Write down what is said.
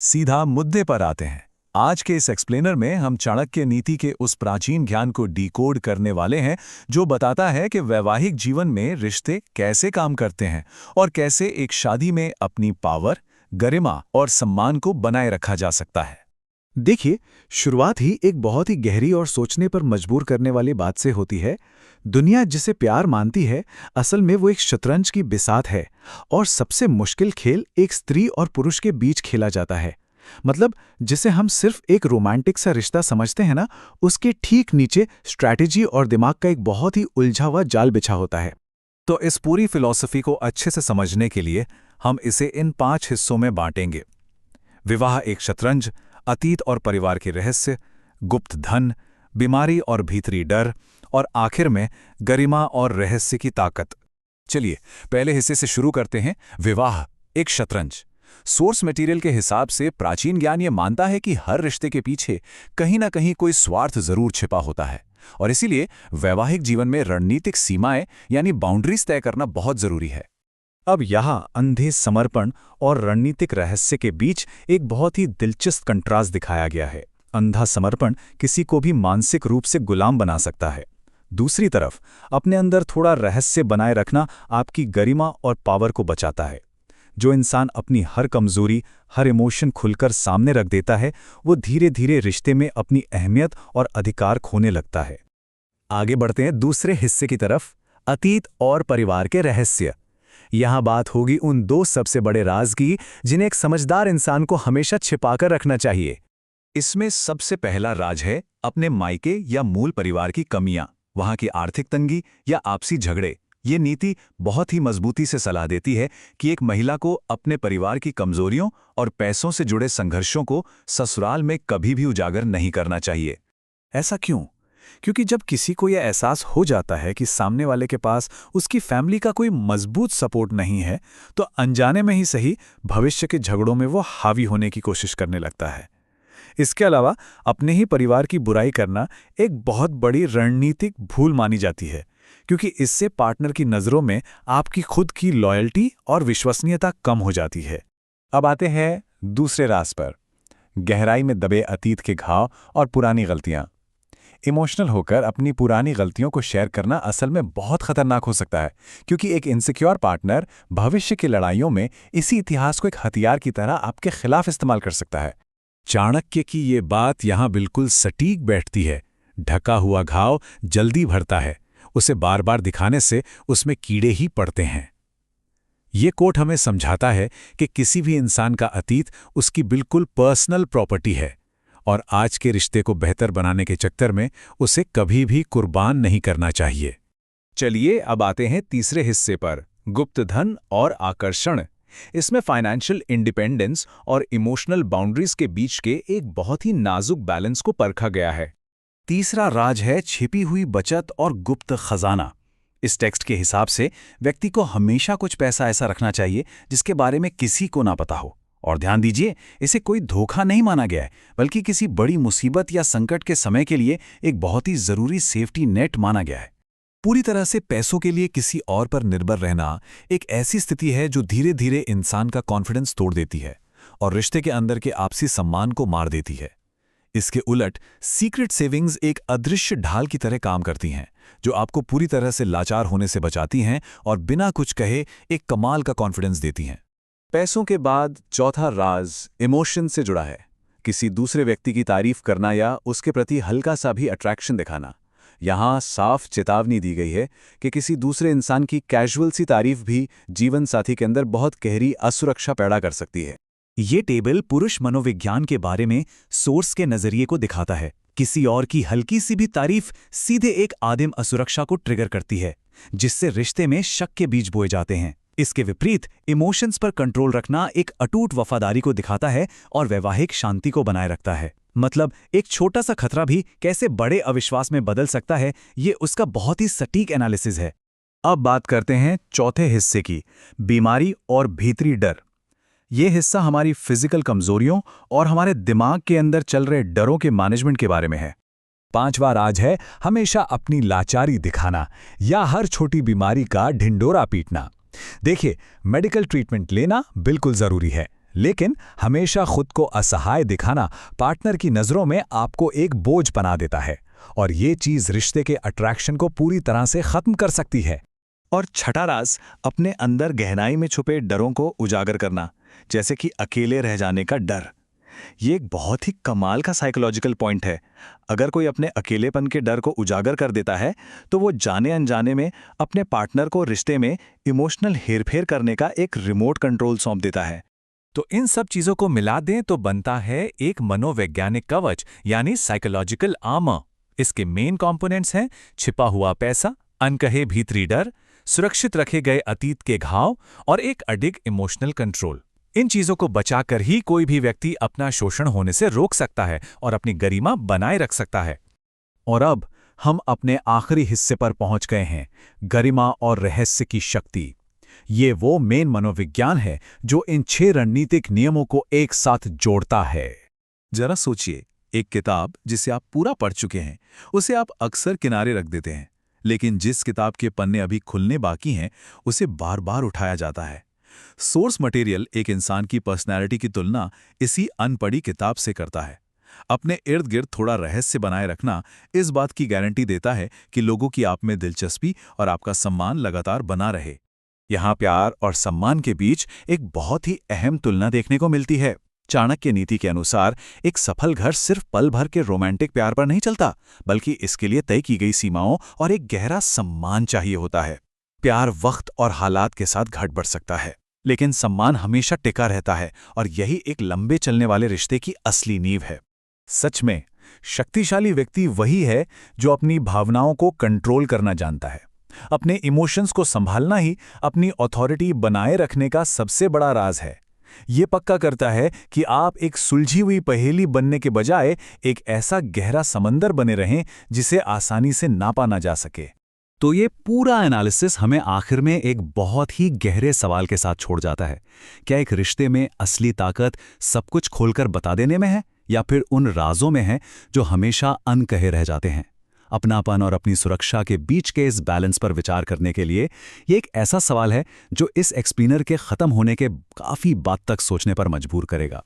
सीधा मुद्दे पर आते हैं। आज के इस एक्सप्लेनर में हम चाणक्य नीति के उस प्राचीन ज्ञान को डिकोड करने वाले हैं जो बताता है कि वैवाहिक जीवन में रिश्ते कैसे काम करते हैं और कैसे एक शादी में अपनी पावर, गरिमा और सम्मान को बनाए रखा जा सकता है। देखिए, शुरुआत ही एक बहुत ही गहरी और सोचने पर मजबूर करने वाली बात से होती है। दुनिया जिसे प्यार मानती है, असल में वो एक शतरंज की बिसात है और सबसे मुश्किल खेल एक स्त्री और पुरुष के बीच खेला जाता है। मतलब जिसे हम सिर्फ एक रोमांटिक सा रिश्ता समझते हैं ना, उसके ठीक नीचे स्ट्रैटेजी और दिमाग का एक बहुत ही उलझा हुआ जाल बिछा होता है। तो इस पूरी फिलॉसफी को अच्छे से समझने के लिए हम इसे इन 5 हिस्सों में बांटेंगे। विवाह एक शतरंज, अतीत और परिवार के रहस्य, गुप्त धन, बीमारी और भीतरी डर, और आखिर में गरिमा और रहस्य की ताकत। चलिए पहले हिस्से से शुरू करते हैं। विवाह एक शतरंज। सोर्स मटेरियल के हिसाब से प्राचीन ज्ञान ये मानता है कि हर रिश्ते के पीछे कहीं ना कहीं कोई स्वार्थ जरूर छिपा होता है और इसीलिए वैवाहिक जीवन में रणनीतिक सीमाएं यानी बाउंड्रीज तय करना बहुत जरूरी है। अब यहाँ अंधे समर्पण और रणनीतिक रहस्य के बीच एक बहुत ही दिलचस्प कंट्रास्ट दिखाया गया है। अंधा समर्पण किसी को भी मानसिक रूप से गुलाम बना सकता है। दूसरी तरफ अपने अंदर थोड़ा रहस्य बनाए रखना आपकी गरिमा और पावर को बचाता है। जो इंसान अपनी हर कमजोरी, हर इमोशन खुलकर सामने रख देता है, वो धीरे धीरे रिश्ते में अपनी अहमियत और अधिकार खोने लगता है। आगे बढ़ते हैं दूसरे हिस्से की तरफ, अतीत और परिवार के रहस्य। यहां बात होगी उन 2 सबसे बड़े राज की जिन्हें एक समझदार इंसान को हमेशा छिपाकर रखना चाहिए। इसमें सबसे पहला राज है अपने मायके या मूल परिवार की कमियां, वहां की आर्थिक तंगी या आपसी झगड़े। ये नीति बहुत ही मजबूती से सलाह देती है कि एक महिला को अपने परिवार की कमजोरियों और पैसों से जुड़े संघर्षों को ससुराल में कभी भी उजागर नहीं करना चाहिए। ऐसा क्यों? क्योंकि जब किसी को यह एहसास हो जाता है कि सामने वाले के पास उसकी फैमिली का कोई मजबूत सपोर्ट नहीं है, तो अनजाने में ही सही भविष्य के झगड़ों में वो हावी होने की कोशिश करने लगता है। इसके अलावा अपने ही परिवार की बुराई करना एक बहुत बड़ी रणनीतिक भूल मानी जाती है, क्योंकि इससे पार्टनर की नज़रों में आपकी खुद की लॉयल्टी और विश्वसनीयता कम हो जाती है। अब आते हैं दूसरे राज पर, गहराई में दबे अतीत के घाव और पुरानी गलतियां। इमोशनल होकर अपनी पुरानी गलतियों को शेयर करना असल में बहुत खतरनाक हो सकता है, क्योंकि एक इनसिक्योर पार्टनर भविष्य की लड़ाइयों में इसी इतिहास को एक हथियार की तरह आपके खिलाफ इस्तेमाल कर सकता है। चाणक्य की ये बात यहां बिल्कुल सटीक बैठती है। ढका हुआ घाव जल्दी भरता है, उसे बार बार दिखाने से उसमें कीड़े ही पड़ते हैं। ये कोट हमें समझाता है कि किसी भी इंसान का अतीत उसकी बिल्कुल पर्सनल प्रॉपर्टी है और आज के रिश्ते को बेहतर बनाने के चक्कर में उसे कभी भी कुर्बान नहीं करना चाहिए। चलिए अब आते हैं तीसरे हिस्से पर, गुप्त धन और आकर्षण। इसमें फाइनेंशियल इंडिपेंडेंस और इमोशनल बाउंड्रीज के बीच के एक बहुत ही नाजुक बैलेंस को परखा गया है। तीसरा राज है छिपी हुई बचत और गुप्त खजाना। इस टेक्स्ट के हिसाब से व्यक्ति को हमेशा कुछ पैसा ऐसा रखना चाहिए जिसके बारे में किसी को ना पता हो। और ध्यान दीजिए, इसे कोई धोखा नहीं माना गया है, बल्कि किसी बड़ी मुसीबत या संकट के समय के लिए एक बहुत ही जरूरी सेफ्टी नेट माना गया है। पूरी तरह से पैसों के लिए किसी और पर निर्भर रहना एक ऐसी स्थिति है जो धीरे धीरे इंसान का कॉन्फिडेंस तोड़ देती है और रिश्ते के अंदर के आपसी सम्मान को मार देती है। इसके उलट सीक्रेट सेविंग्स एक अदृश्य ढाल की तरह काम करती हैं, जो आपको पूरी तरह से लाचार होने से बचाती हैं और बिना कुछ कहे एक कमाल का कॉन्फिडेंस देती हैं। पैसों के बाद चौथा राज इमोशन से जुड़ा है। किसी दूसरे व्यक्ति की तारीफ करना या उसके प्रति हल्का सा भी अट्रैक्शन दिखाना। यहाँ साफ चेतावनी दी गई है कि किसी दूसरे इंसान की कैजुअल सी तारीफ भी जीवन साथी के अंदर बहुत गहरी असुरक्षा पैदा कर सकती है। ये टेबल पुरुष मनोविज्ञान के बारे में सोर्स के नजरिए को दिखाता है। किसी और की हल्की सी भी तारीफ सीधे एक आदिम असुरक्षा को ट्रिगर करती है, जिससे रिश्ते में शक के बीज बोए जाते हैं। इसके विपरीत इमोशंस पर कंट्रोल रखना एक अटूट वफादारी को दिखाता है और वैवाहिक शांति को बनाए रखता है। मतलब एक छोटा सा खतरा भी कैसे बड़े अविश्वास में बदल सकता है, ये उसका बहुत ही सटीक एनालिसिस है। अब बात करते हैं चौथे हिस्से की, बीमारी और भीतरी डर। ये हिस्सा हमारी फिजिकल कमजोरियों और हमारे दिमाग के अंदर चल रहे डरों के मैनेजमेंट के बारे में है। 5वां राज है हमेशा अपनी लाचारी दिखाना या हर छोटी बीमारी का ढिंडोरा पीटना। देखिए, मेडिकल ट्रीटमेंट लेना बिल्कुल जरूरी है, लेकिन हमेशा खुद को असहाय दिखाना पार्टनर की नज़रों में आपको एक बोझ बना देता है, और ये चीज़ रिश्ते के अट्रैक्शन को पूरी तरह से ख़त्म कर सकती है। और छठा राज, अपने अंदर गहराई में छुपे डरों को उजागर करना, जैसे कि अकेले रह जाने का डर। ये एक बहुत ही कमाल का साइकोलॉजिकल पॉइंट है। अगर कोई अपने अकेलेपन के डर को उजागर कर देता है, तो वो जाने अनजाने में अपने पार्टनर को रिश्ते में इमोशनल हेरफेर करने का एक रिमोट कंट्रोल सौंप देता है। तो इन सब चीज़ों को मिला दें तो बनता है एक मनोवैज्ञानिक कवच, यानी साइकोलॉजिकल आर्मर। इसके मेन कंपोनेंट्स हैं छिपा हुआ पैसा, अनकहे भीतरी डर, सुरक्षित रखे गए अतीत के घाव और एक अडिग इमोशनल कंट्रोल। इन चीजों को बचाकर ही कोई भी व्यक्ति अपना शोषण होने से रोक सकता है और अपनी गरिमा बनाए रख सकता है। और अब हम अपने आखिरी हिस्से पर पहुंच गए हैं, गरिमा और रहस्य की शक्ति। ये वो मेन मनोविज्ञान है जो इन 6 रणनीतिक नियमों को एक साथ जोड़ता है। जरा सोचिए, एक किताब जिसे आप पूरा पढ़ चुके हैं, उसे आप अक्सर किनारे रख देते हैं, लेकिन जिस किताब के पन्ने अभी खुलने बाकी हैं, उसे बार बार उठाया जाता है। सोर्स मटेरियल एक इंसान की पर्सनैलिटी की तुलना इसी अनपढ़ी किताब से करता है। अपने इर्द गिर्द थोड़ा रहस्य बनाए रखना इस बात की गारंटी देता है कि लोगों की आप में दिलचस्पी और आपका सम्मान लगातार बना रहे। यहाँ प्यार और सम्मान के बीच एक बहुत ही अहम तुलना देखने को मिलती है। चाणक्य नीति के अनुसार एक सफल घर सिर्फ पल भर के रोमांटिक प्यार पर नहीं चलता, बल्कि इसके लिए तय की गई सीमाओं और एक गहरा सम्मान चाहिए होता है। प्यार वक्त और हालात के साथ घट बढ़ सकता है, लेकिन सम्मान हमेशा टिका रहता है, और यही एक लंबे चलने वाले रिश्ते की असली नींव है। सच में शक्तिशाली व्यक्ति वही है जो अपनी भावनाओं को कंट्रोल करना जानता है। अपने इमोशंस को संभालना ही अपनी अथॉरिटी बनाए रखने का सबसे बड़ा राज है। ये पक्का करता है कि आप एक सुलझी हुई पहेली बनने के बजाय एक ऐसा गहरा समंदर बने रहें जिसे आसानी से नापा ना जा सके। तो ये पूरा एनालिसिस हमें आखिर में एक बहुत ही गहरे सवाल के साथ छोड़ जाता है। क्या एक रिश्ते में असली ताकत सब कुछ खोलकर बता देने में है, या फिर उन राजों में है जो हमेशा अनकहे रह जाते हैं? अपनापन और अपनी सुरक्षा के बीच के इस बैलेंस पर विचार करने के लिए ये एक ऐसा सवाल है जो इस एक्सप्लेनर के खत्म होने के काफी बाद तक सोचने पर मजबूर करेगा।